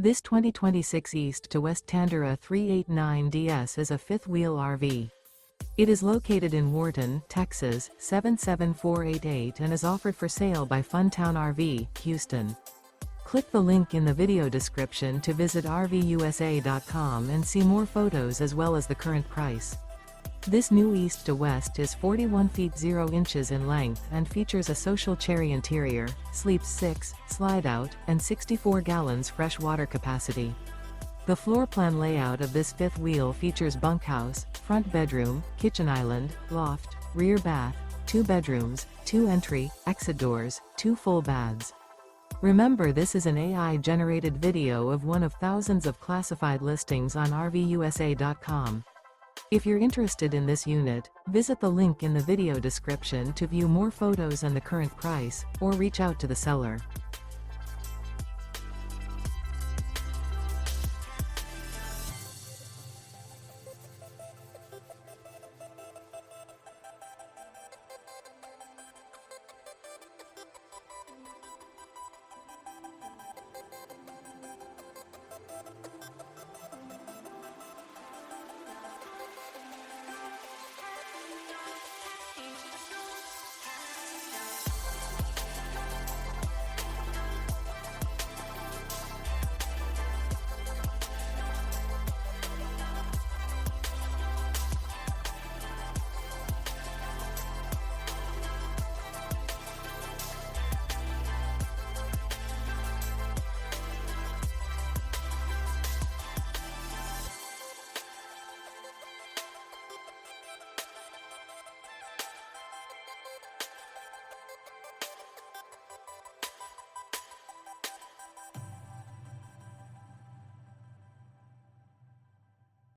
This 2026 East to West Tandara 389DS is a fifth-wheel RV. It is located in Wharton, Texas, 77488 and is offered for sale by Funtown RV, Houston. Click the link in the video description to visit RVUSA.com and see more photos as well as the current price. This new East to West is 41 feet 0 inches in length and features a social cherry interior, sleeps 6, slide-out, and 64 gallons fresh water capacity. The floor plan layout of this fifth wheel features bunkhouse, front bedroom, kitchen island, loft, rear bath, 2 bedrooms, 2 entry, exit doors, 2 full baths. Remember, this is an AI-generated video of one of thousands of classified listings on RVUSA.com. If you're interested in this unit, visit the link in the video description to view more photos and the current price, or reach out to the seller.